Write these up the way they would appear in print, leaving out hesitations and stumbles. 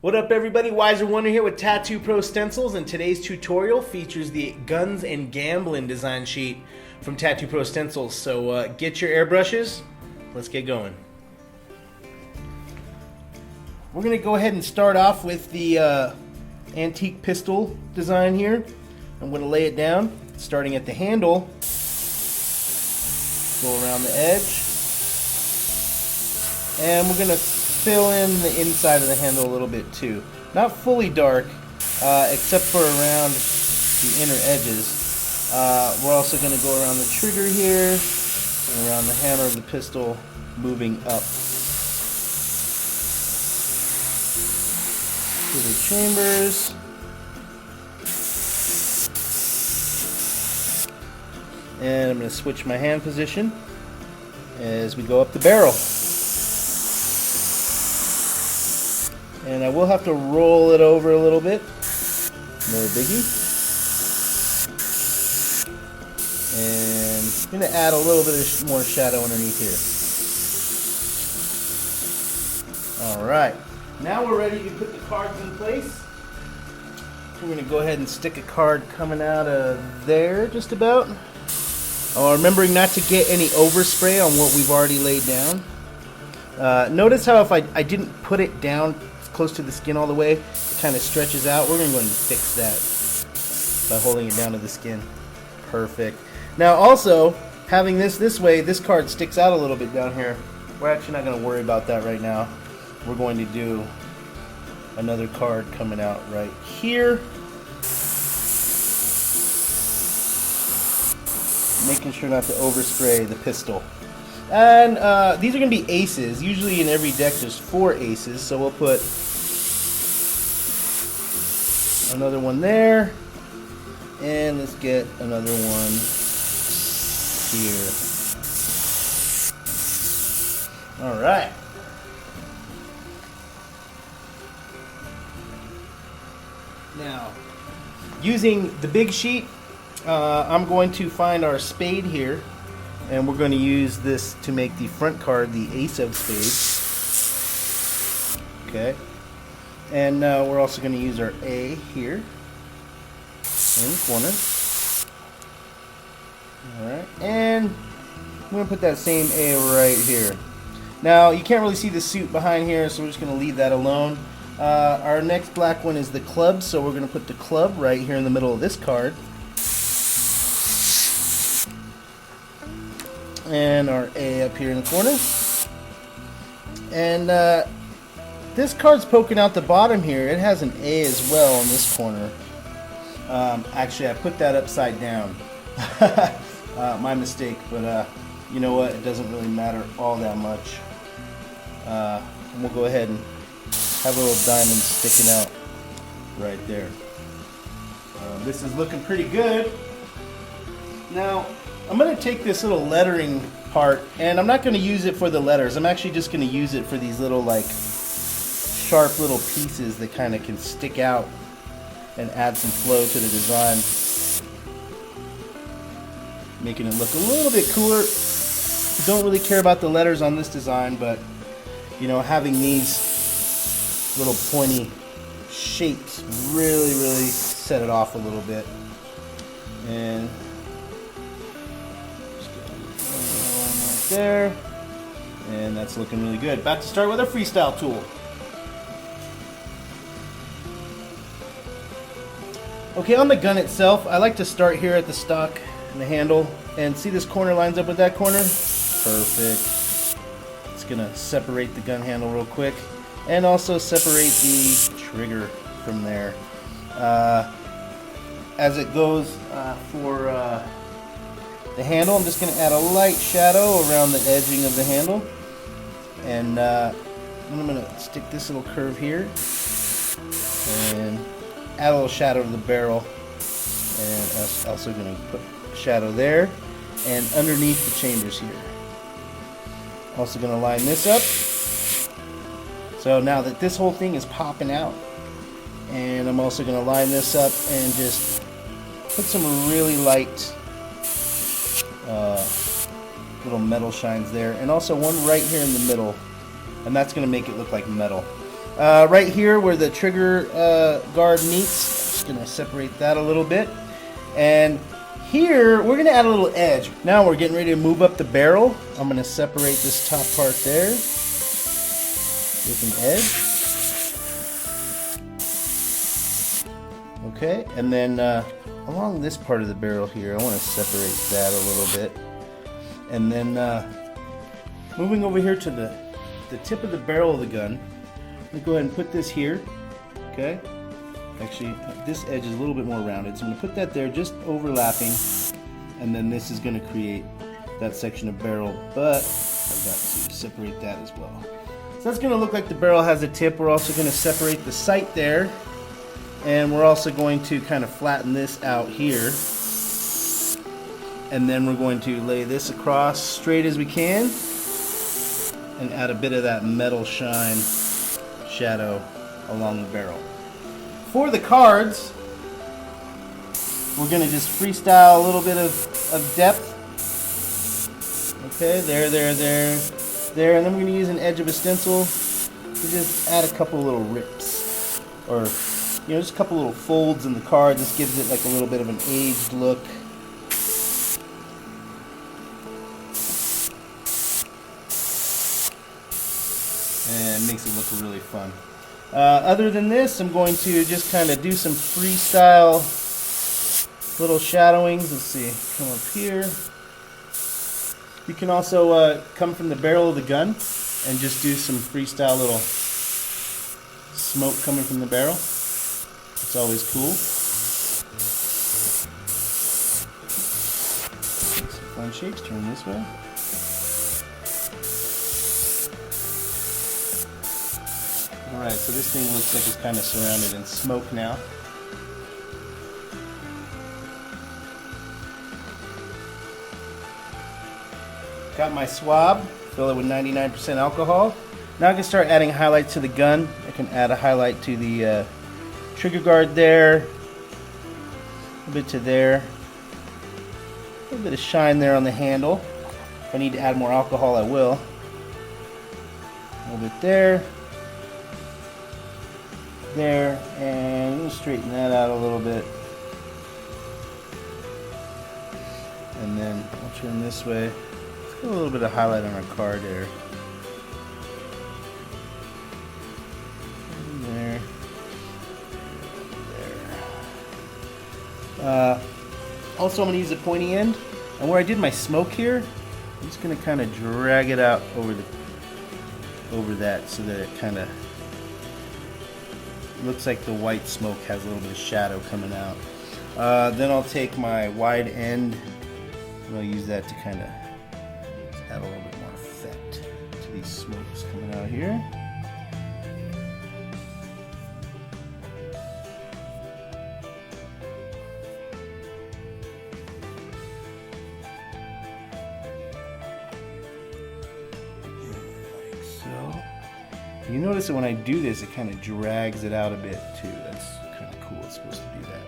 What up everybody, Wiser Wonder here with Tattoo Pro Stencils, and today's tutorial features the Guns and Gamblin design sheet from Tattoo Pro Stencils. So get your airbrushes, let's get going. We're going to go ahead and start off with the antique pistol design here. I'm going to lay it down, starting at the handle, go around the edge, and we're going to fill in the inside of the handle a little bit too. Not fully dark, except for around the inner edges. We're also going to go around the trigger here, and around the hammer of the pistol, moving up to the chambers. And I'm going to switch my hand position as we go up the barrel. And I will have to roll it over a little bit. No biggie. And I'm going to add a little bit more shadow underneath here. Alright, now we're ready to put the cards in place. We're going to go ahead and stick a card coming out of there just about. Remembering not to get any overspray on what we've already laid down. Notice how if I didn't put it down close to the skin all the way, it kind of stretches out. We're going to go ahead and fix that by holding it down to the skin. Perfect. Now also, having this way, this card sticks out a little bit down here. We're actually not going to worry about that right now. We're going to do another card coming out right here. Making sure not to overspray the pistol. And these are going to be aces. Usually in every deck there's 4 aces, so we'll put another one there, and let's get another one here. Alright. Now, using the big sheet, I'm going to find our spade here, and we're going to use this to make the front card the ace of spades. Okay. And we're also going to use our A here in the corner. Alright, and I'm going to put that same A right here. Now, you can't really see the suit behind here, so we're just going to leave that alone. Our next black one is the club, so we're going to put the club right here in the middle of this card. And our A up here in the corner. And this card's poking out the bottom here. It has an A as well in this corner. Actually, I put that upside down. My mistake, but you know what? It doesn't really matter all that much. And we'll go ahead and have a little diamond sticking out right there. This is looking pretty good. Now, I'm going to take this little lettering part, and I'm not going to use it for the letters. I'm actually just going to use it for these little, like, sharp little pieces that kind of can stick out and add some flow to the design, making it look a little bit cooler. Don't really care about the letters on this design, but you know, having these little pointy shapes really set it off a little bit. And just get one right there, and that's looking really good. About to start with our freestyle tool. Okay, on the gun itself, I like to start here at the stock and the handle, and see this corner lines up with that corner? Perfect. It's gonna separate the gun handle real quick, and also separate the trigger from there. As it goes for the handle, I'm just gonna add a light shadow around the edging of the handle, and I'm gonna stick this little curve here, and add a little shadow to the barrel, and I'm also going to put shadow there and underneath the chambers here. Also going to line this up. So now that this whole thing is popping out, and I'm also going to line this up and just put some really light little metal shines there, and also one right here in the middle, and that's going to make it look like metal. Right here where the trigger guard meets, just gonna separate that a little bit. And here we're gonna add a little edge. Now we're getting ready to move up the barrel. I'm gonna separate this top part there with an edge. Okay, and then along this part of the barrel here, I want to separate that a little bit. And then moving over here to the tip of the barrel of the gun, I'm going to go ahead and put this here. Okay, actually this edge is a little bit more rounded, so I'm going to put that there, just overlapping, and then this is going to create that section of barrel, but I've got to separate that as well. So that's going to look like the barrel has a tip. We're also going to separate the sight there. And we're also going to kind of flatten this out here. And then we're going to lay this across straight as we can and add a bit of that metal shine shadow along the barrel. For the cards, we're going to just freestyle a little bit of depth. Okay, there, and then we're going to use an edge of a stencil to just add a couple little rips, or just a couple little folds in the card. This gives it like a little bit of an aged look. And makes it look really fun. Other than this, I'm going to just kind of do some freestyle little shadowings. Let's see, come up here. You can also come from the barrel of the gun and just do some freestyle little smoke coming from the barrel. It's always cool. Some fun shapes. Turn this way. Alright, so this thing looks like it's kind of surrounded in smoke now. Got my swab, fill it with 99% alcohol. Now I can start adding highlights to the gun. I can add a highlight to the trigger guard there, a bit to there, a little bit of shine there on the handle. If I need to add more alcohol, I will. A little bit there, there, and I'm going to straighten that out a little bit. And then I'll turn this way. Let's get a little bit of highlight on our card there. And there. Also, I'm going to use the pointy end, and where I did my smoke here, I'm just going to kind of drag it out over that so that it kind of looks like the white smoke has a little bit of shadow coming out. Then I'll take my wide end and I'll use that to kind of add a little bit more effect to these smokes coming out here. You notice that when I do this, it kind of drags it out a bit too. That's kind of cool. It's supposed to do that.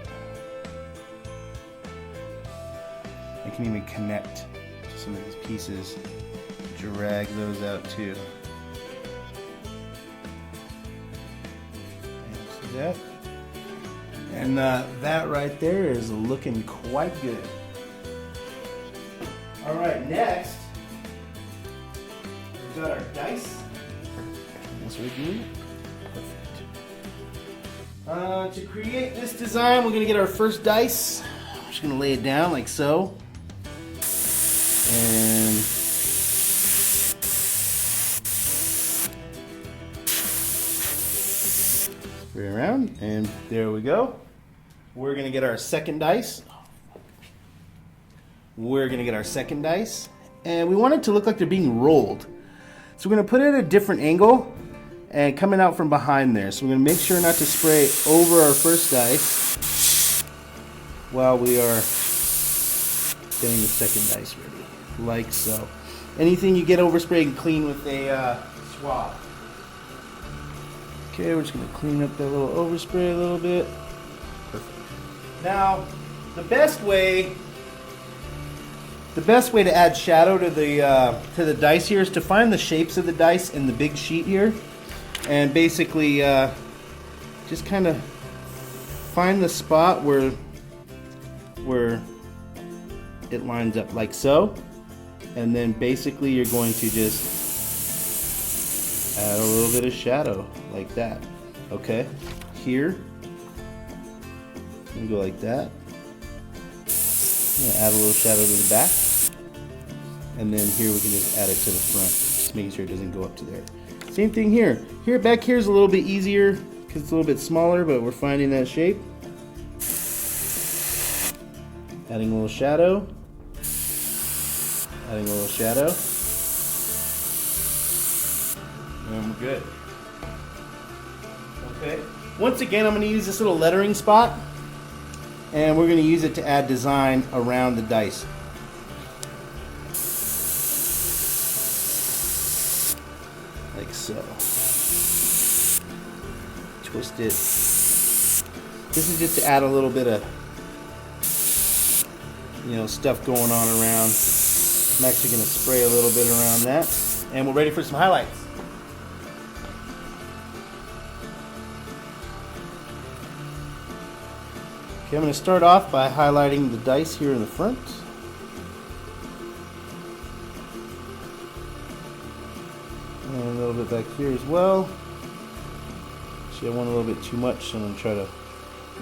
I can even connect to some of these pieces, drag those out too. See that? And that right there is looking quite good. All right, next we've got our dice. Perfect. To create this design, we're going to get our first dice. I'm just going to lay it down like so. And spray around, and there we go. We're going to get our second dice. And we want it to look like they're being rolled. So we're going to put it at a different angle and coming out from behind there. So we're going to make sure not to spray over our first dice while we are getting the second dice ready, like so. Anything you get oversprayed, you can clean with a swab. Okay, we're just going to clean up that little overspray a little bit. Perfect. Now, the best way to add shadow to the dice here is to find the shapes of the dice in the big sheet here. and basically just kind of find the spot where it lines up like so, and then basically you're going to just add a little bit of shadow like that. Okay, here I'm gonna go like that. I'm gonna add a little shadow to the back, and then here we can just add it to the front, just making sure it doesn't go up to there. Same thing here. Back here is a little bit easier because it's a little bit smaller, but we're finding that shape. Adding a little shadow. Adding a little shadow. And we're good. Okay. Once again, I'm going to use this little lettering spot, and we're going to use it to add design around the dice. Like so. Twist it. This is just to add a little bit of, you know, stuff going on around. I'm actually going to spray a little bit around that, and we're ready for some highlights. Okay, I'm going to start off by highlighting the dice here in the front. And a little bit back here as well. Actually, I want a little bit too much, so I'm going to try to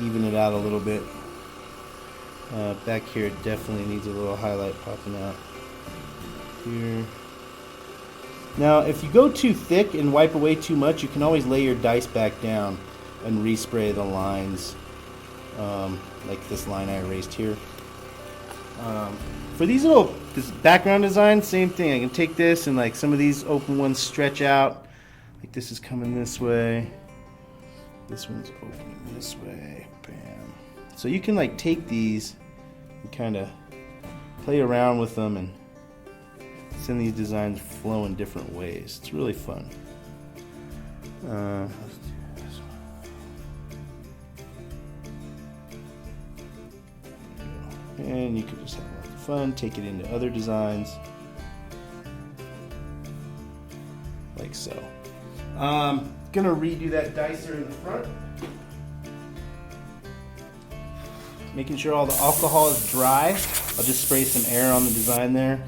even it out a little bit. Back here it definitely needs a little highlight popping out. Here. Now, if you go too thick and wipe away too much, you can always lay your dice back down and respray the lines. Like this line I erased here. For these little background designs, same thing. I can take this and like some of these open ones stretch out. Like this is coming this way. This one's opening this way. Bam. So you can like take these and kind of play around with them and send these designs flow in different ways. It's really fun. Let's do this one. And you can just have a lot of fun, take it into other designs, like so. Gonna redo that dicer in the front. Making sure all the alcohol is dry. I'll just spray some air on the design there.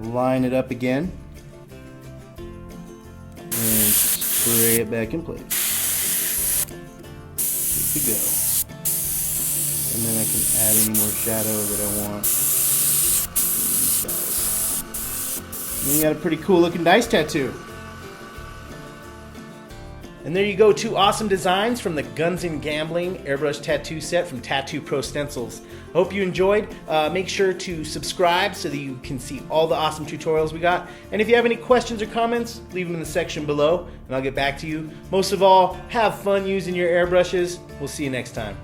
Line it up again. And spray it back in place. Good to go. And then I can add any more shadow that I want. And you got a pretty cool looking dice tattoo. And there you go, 2 awesome designs from the Guns and Gambling Airbrush Tattoo Set from Tattoo Pro Stencils. I hope you enjoyed. Make sure to subscribe so that you can see all the awesome tutorials we got. And if you have any questions or comments, leave them in the section below and I'll get back to you. Most of all, have fun using your airbrushes. We'll see you next time.